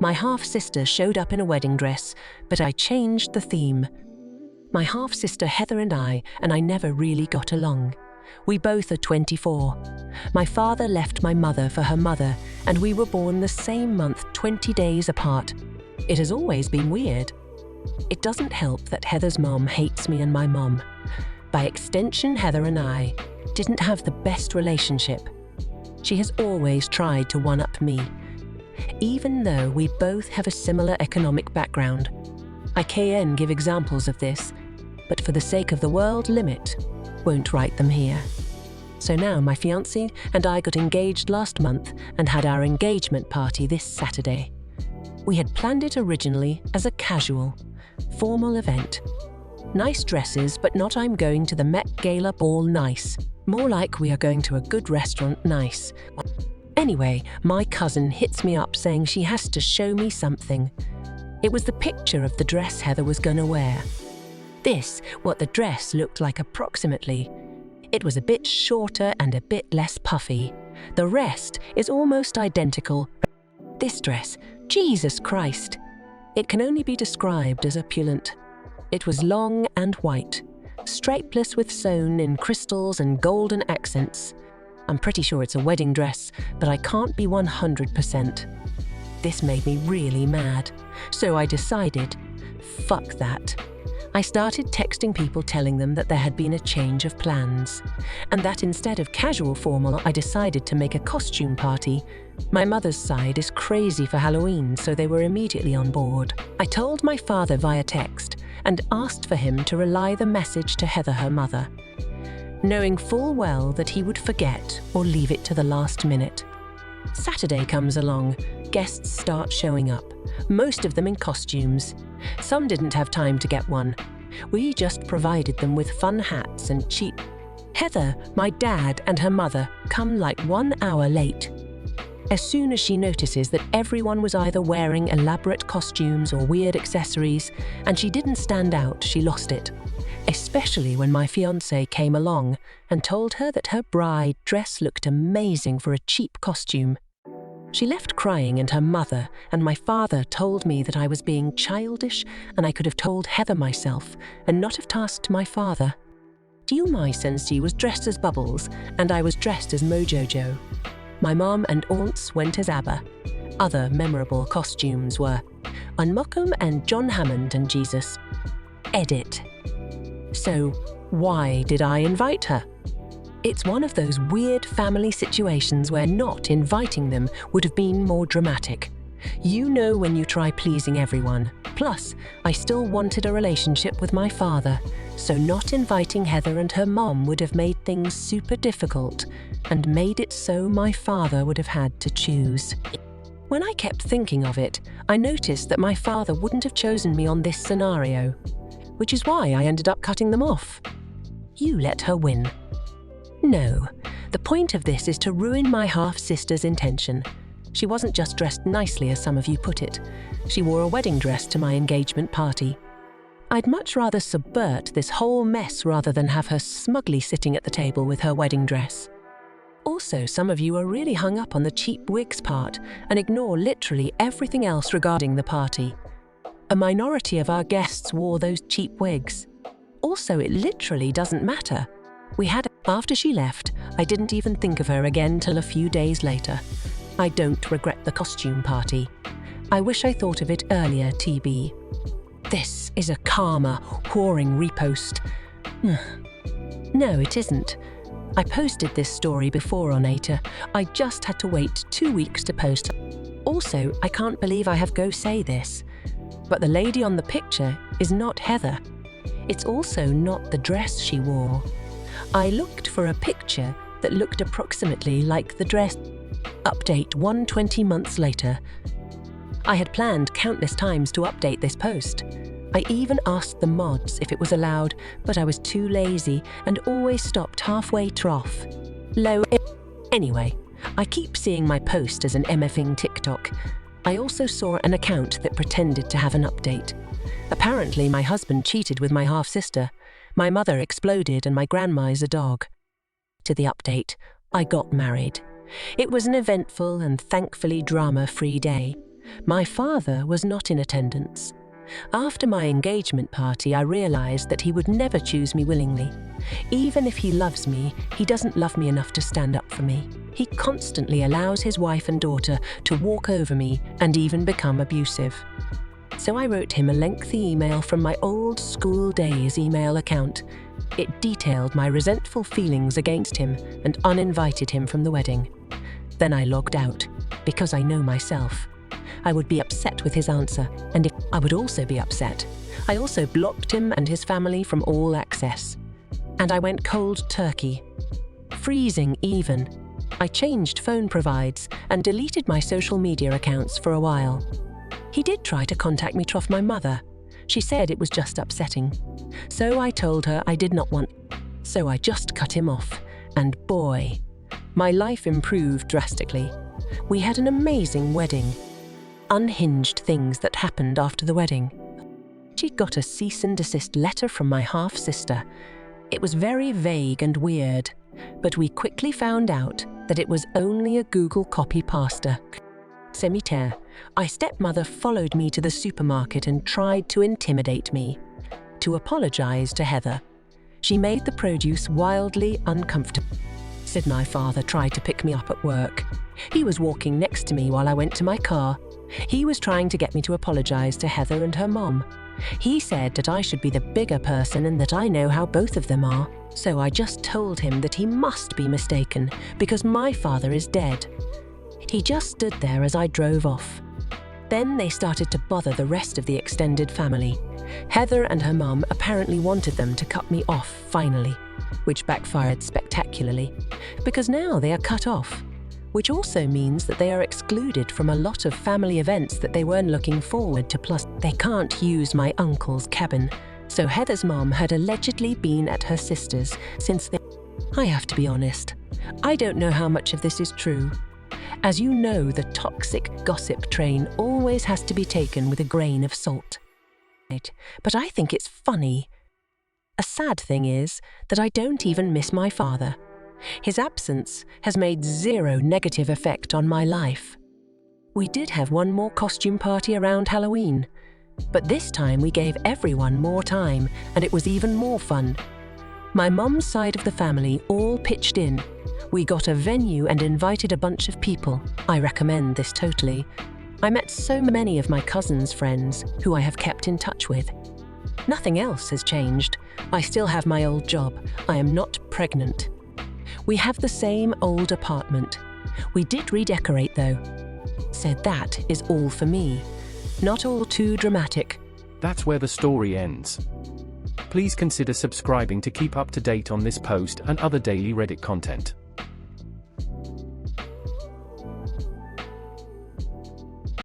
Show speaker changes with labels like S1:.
S1: My half-sister showed up in a wedding dress, but I changed the theme. My half-sister Heather and I never really got along. We both are 24. My father left my mother for her mother, and we were born the same month, 20 days apart. It has always been weird. It doesn't help that Heather's mom hates me and my mom. By extension, Heather and I didn't have the best relationship. She has always tried to one-up me, even though we both have a similar economic background. I can give examples of this, but for the sake of the world limit, won't write them here. So now my fiancé and I got engaged last month and had our engagement party this Saturday. We had planned it originally as a casual, formal event. Nice dresses, but not I'm going to the Met Gala ball nice. More like we are going to a good restaurant nice. Anyway, my cousin hits me up saying she has to show me something. It was the picture of the dress Heather was gonna wear. This, what the dress looked like approximately. It was a bit shorter and a bit less puffy. The rest is almost identical. This dress, Jesus Christ. It can only be described as opulent. It was long and white, strapeless with sewn in crystals and golden accents. I'm pretty sure it's a wedding dress, but I can't be 100%. This made me really mad, so I decided, fuck that. I started texting people telling them that there had been a change of plans, and that instead of casual formal, I decided to make a costume party. My mother's side is crazy for Halloween, so they were immediately on board. I told my father via text and asked for him to relay the message to Heather, her mother, knowing full well that he would forget or leave it to the last minute. Saturday comes along, guests start showing up, most of them in costumes. Some didn't have time to get one. We just provided them with fun hats and cheap. Heather, my dad, and her mother come like 1 hour late. As soon as she notices that everyone was either wearing elaborate costumes or weird accessories, and she didn't stand out, she lost it. Especially when my fiancé came along and told her that her bride dress looked amazing for a cheap costume. She left crying, and her mother and my father told me that I was being childish and I could have told Heather myself and not have tasked my father. My sensei was dressed as Bubbles and I was dressed as Mojojo. My mom and aunts went as ABBA. Other memorable costumes were Unmockum and John Hammond and Jesus. Edit. So, why did I invite her? It's one of those weird family situations where not inviting them would have been more dramatic. You know when you try pleasing everyone. Plus, I still wanted a relationship with my father, so not inviting Heather and her mom would have made things super difficult and made it so my father would have had to choose. When I kept thinking of it, I noticed that my father wouldn't have chosen me on this scenario, which is why I ended up cutting them off. You let her win. No, the point of this is to ruin my half-sister's intention. She wasn't just dressed nicely, as some of you put it. She wore a wedding dress to my engagement party. I'd much rather subvert this whole mess rather than have her smugly sitting at the table with her wedding dress. Also, some of you are really hung up on the cheap wigs part and ignore literally everything else regarding the party. A minority of our guests wore those cheap wigs. Also, it literally doesn't matter. After she left, I didn't even think of her again till a few days later. I don't regret the costume party. I wish I thought of it earlier, TB. This is a karma whoring repost. No, it isn't. I posted this story before on Eta. I just had to wait 2 weeks to post. Also, I can't believe I have go say this, but the lady on the picture is not Heather. It's also not the dress she wore. I looked for a picture that looked approximately like the dress. Update 120 months later. I had planned countless times to update this post. I even asked the mods if it was allowed, but I was too lazy and always stopped halfway trough. Anyway, I keep seeing my post as an MFing TikTok. I also saw an account that pretended to have an update. Apparently, my husband cheated with my half-sister. My mother exploded and my grandma is a dog. To the update, I got married. It was an eventful and thankfully drama-free day. My father was not in attendance. After my engagement party, I realized that he would never choose me willingly. Even if he loves me, he doesn't love me enough to stand up for me. He constantly allows his wife and daughter to walk over me and even become abusive. So I wrote him a lengthy email from my old school days email account. It detailed my resentful feelings against him and uninvited him from the wedding. Then I logged out, because I know myself. I would be upset with his answer, and if I would also be upset. I also blocked him and his family from all access. And I went cold turkey. Freezing even. I changed phone providers and deleted my social media accounts for a while. He did try to contact me off my mother. She said it was just upsetting. So I told her I did not want. So I just cut him off. And boy, my life improved drastically. We had an amazing wedding. Unhinged things that happened after the wedding. She got a cease and desist letter from my half-sister. It was very vague and weird, but we quickly found out that it was only a Google copy pasta. Semitaire, my stepmother followed me to the supermarket and tried to intimidate me. To apologize to Heather. She made the produce wildly uncomfortable. Said my father tried to pick me up at work. He was walking next to me while I went to my car. He was trying to get me to apologize to Heather and her mom. He said that I should be the bigger person and that I know how both of them are. So I just told him that he must be mistaken because my father is dead. He just stood there as I drove off. Then they started to bother the rest of the extended family. Heather and her mum apparently wanted them to cut me off finally, which backfired spectacularly, because now they are cut off, which also means that they are excluded from a lot of family events that they weren't looking forward to, plus they can't use my uncle's cabin. So Heather's mom had allegedly been at her sister's since they... I have to be honest, I don't know how much of this is true. As you know, the toxic gossip train always has to be taken with a grain of salt. But I think it's funny. A sad thing is that I don't even miss my father. His absence has made zero negative effect on my life. We did have one more costume party around Halloween, but this time we gave everyone more time and it was even more fun. My mum's side of the family all pitched in. We got a venue and invited a bunch of people. I recommend this totally. I met so many of my cousin's friends who I have kept in touch with. Nothing else has changed. I still have my old job. I am not pregnant. We have the same old apartment. We did redecorate though. Said that is all for me. Not all too dramatic.
S2: That's where the story ends. Please consider subscribing to keep up to date on this post and other daily Reddit content.